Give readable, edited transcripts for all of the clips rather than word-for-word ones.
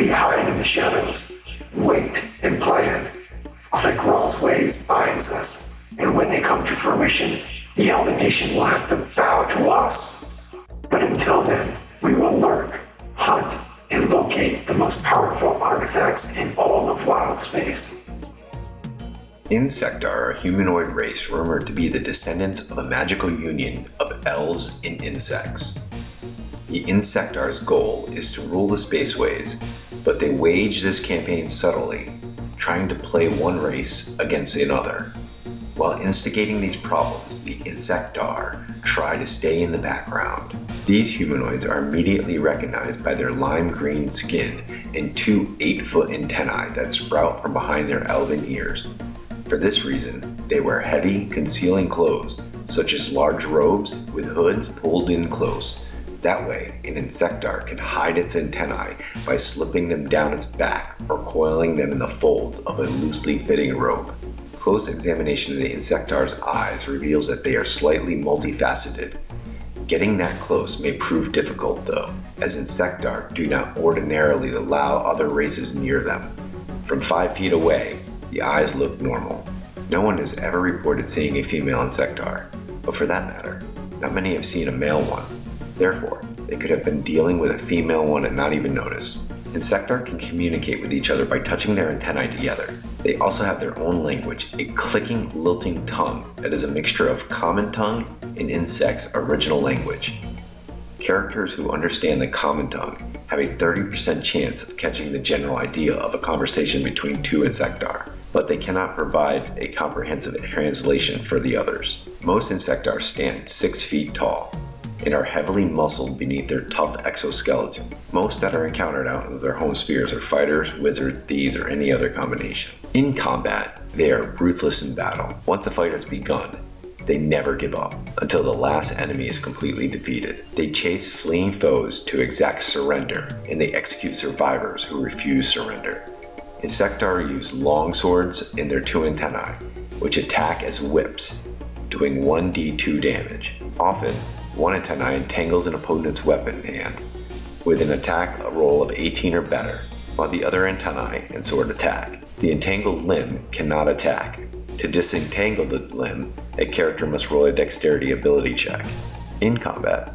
We hide in the shadows, wait and plan. Clickroll's ways binds us, and when they come to fruition, the Elven Nation will have to bow to us. But until then, we will lurk, hunt, and locate the most powerful artifacts in all of wild space. Insectare are a humanoid race rumored to be the descendants of a magical union of elves and insects. The Insectare's goal is to rule the spaceways, but they wage this campaign subtly, trying to play one race against another. While instigating these problems, the Insectare try to stay in the background. These humanoids are immediately recognized by their lime green skin and 2 8-foot antennae that sprout from behind their elven ears. For this reason, they wear heavy, concealing clothes, such as large robes with hoods pulled in close. That way, an Insectare can hide its antennae by slipping them down its back or coiling them in the folds of a loosely fitting robe. Close examination of the Insectare's eyes reveals that they are slightly multifaceted. Getting that close may prove difficult though, as Insectare do not ordinarily allow other races near them. From 5 feet away, the eyes look normal. No one has ever reported seeing a female Insectare, but for that matter, not many have seen a male one. Therefore, they could have been dealing with a female one and not even notice. Insectare can communicate with each other by touching their antennae together. They also have their own language, a clicking, lilting tongue that is a mixture of common tongue and insects' original language. Characters who understand the common tongue have a 30% chance of catching the general idea of a conversation between 2 Insectare, but they cannot provide a comprehensive translation for the others. Most Insectare stand 6 feet tall and are heavily muscled beneath their tough exoskeleton. Most that are encountered out of their home spheres are fighters, wizards, thieves, or any other combination. In combat, they are ruthless in battle. Once a fight has begun, they never give up until the last enemy is completely defeated. They chase fleeing foes to exact surrender, and they execute survivors who refuse surrender. Insectare use long swords and their 2 antennae, which attack as whips, doing 1d2 damage. Often, one antennae entangles an opponent's weapon hand, with an attack roll of 18 or better, while the other antennae and sword attack. The entangled limb cannot attack. To disentangle the limb, a character must roll a dexterity ability check. In combat,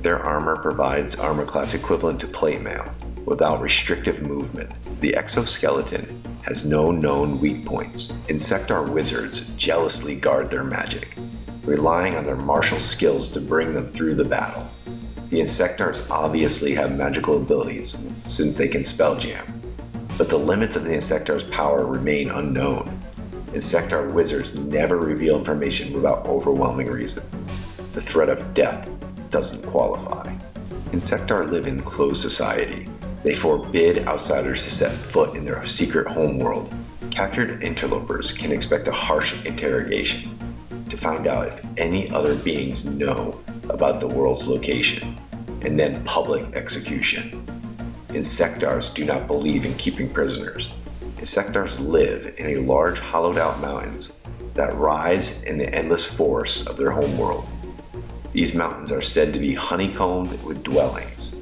their armor provides armor class equivalent to plate mail, without restrictive movement. The exoskeleton has no known weak points. Insectare wizards jealously guard their magic, relying on their martial skills to bring them through the battle. The Insectares obviously have magical abilities, since they can spelljam, but the limits of the Insectare's power remain unknown. Insectare wizards never reveal information without overwhelming reason. The threat of death doesn't qualify. Insectare live in closed society. They forbid outsiders to set foot in their secret homeworld. Captured interlopers can expect a harsh interrogation to find out if any other beings know about the world's location, and then public execution. Insectares do not believe in keeping prisoners. Insectares live in a large hollowed-out mountains that rise in the endless forests of their homeworld. These mountains are said to be honeycombed with dwellings.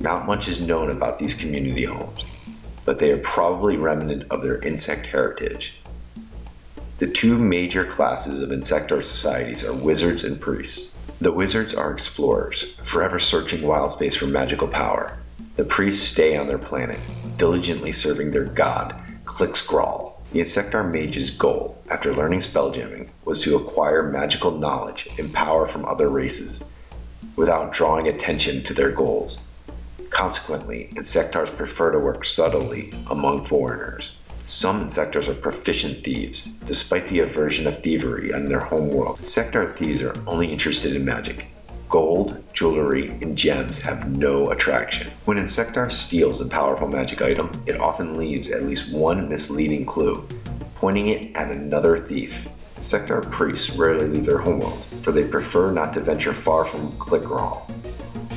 Not much is known about these community homes, but they are probably remnant of their insect heritage. The 2 major classes of Insectare societies are wizards and priests. The wizards are explorers, forever searching wild space for magical power. The priests stay on their planet, diligently serving their god, Clickscrawl. The Insectare mage's goal, after learning spelljamming, was to acquire magical knowledge and power from other races, without drawing attention to their goals. Consequently, Insectares prefer to work subtly among foreigners. Some Insectares are proficient thieves, despite the aversion of thievery on their home world. Insectare thieves are only interested in magic. Gold, jewelry, and gems have no attraction. When Insectare steals a powerful magic item, it often leaves at least one misleading clue, pointing it at another thief. Insectare priests rarely leave their homeworld, for they prefer not to venture far from Clickroll.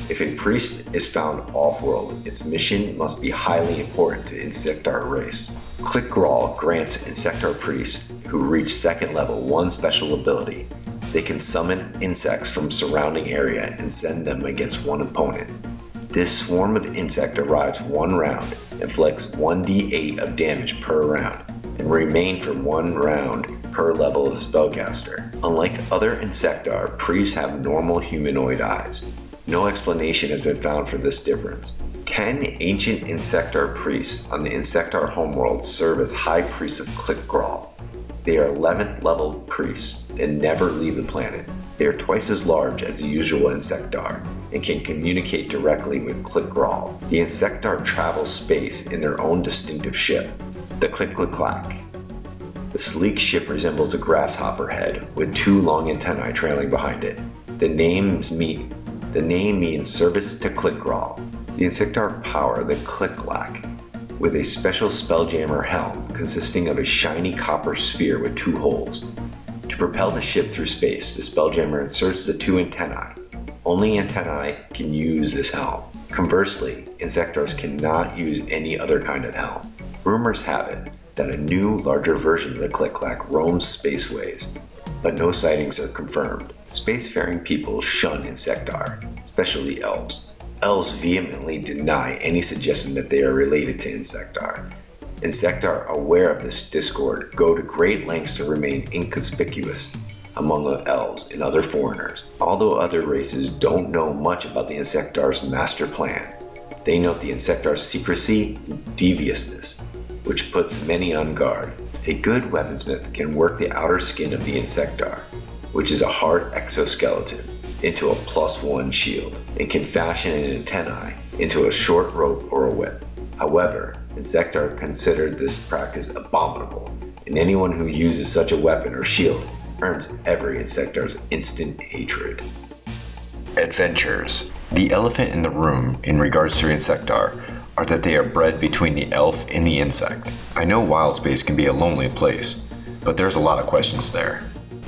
If a priest is found off-world, its mission must be highly important to Insectare race. Clickroll grants Insectare priests who reach 2nd level 1 special ability. They can summon insects from surrounding area and send them against one opponent. This swarm of insect arrives one round, inflicts 1d8 of damage per round, and remain for one round per level of the spellcaster. Unlike other Insectare, priests have normal humanoid eyes. No explanation has been found for this difference. 10 ancient Insectare priests on the Insectare homeworld serve as high priests of Clickgrawl. They are 11th level priests and never leave the planet. They are twice as large as the usual Insectare and can communicate directly with Clickgrawl. The Insectare travel space in their own distinctive ship, the Click-Click-Clack. The sleek ship resembles a grasshopper head with two long antennae trailing behind it. The name means service to Clickgrawl. The Insectare power the Click-Clack with a special Spelljammer helm consisting of a shiny copper sphere with two holes. To propel the ship through space, the Spelljammer inserts the two antennae. Only antennae can use this helm. Conversely, Insectares cannot use any other kind of helm. Rumors have it that a new, larger version of the Click-Clack roams spaceways, but no sightings are confirmed. Spacefaring people shun Insectare, especially elves. Elves vehemently deny any suggestion that they are related to Insectare. Insectare, aware of this discord, go to great lengths to remain inconspicuous among the elves and other foreigners. Although other races don't know much about the Insectare's master plan, they note the Insectare's secrecy and deviousness, which puts many on guard. A good weaponsmith can work the outer skin of the Insectare, which is a hard exoskeleton, into a +1 shield, and can fashion an antennae into a short rope or a whip. However, Insectare considered this practice abominable, and anyone who uses such a weapon or shield earns every Insectare's instant hatred. Adventures. The elephant in the room in regards to Insectare are that they are bred between the elf and the insect. I know wild space can be a lonely place, but there's a lot of questions there.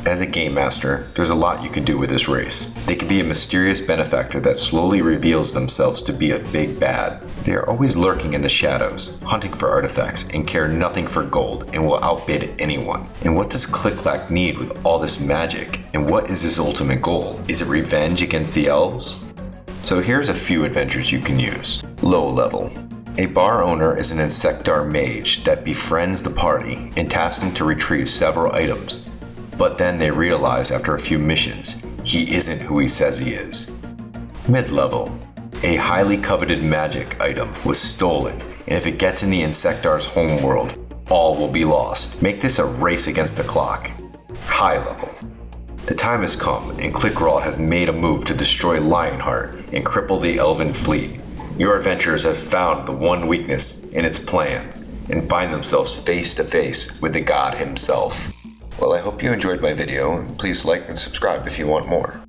As a game master, there's a lot you can do with this race. They can be a mysterious benefactor that slowly reveals themselves to be a big bad. They are always lurking in the shadows, hunting for artifacts, and care nothing for gold, and will outbid anyone. And what does Click-Clack need with all this magic? And what is his ultimate goal? Is it revenge against the elves? So here's a few adventures you can use. Low level. A bar owner is an Insectare mage that befriends the party and tasks them to retrieve several items. But then they realize after a few missions, he isn't who he says he is. Mid-level. A highly coveted magic item was stolen, and if it gets in the Insectare's homeworld, all will be lost. Make this a race against the clock. High level. The time has come, and Clickgrawl has made a move to destroy Lionheart and cripple the Elven fleet. Your adventurers have found the one weakness in its plan, and find themselves face to face with the god himself. Well, I hope you enjoyed my video, and please like and subscribe if you want more.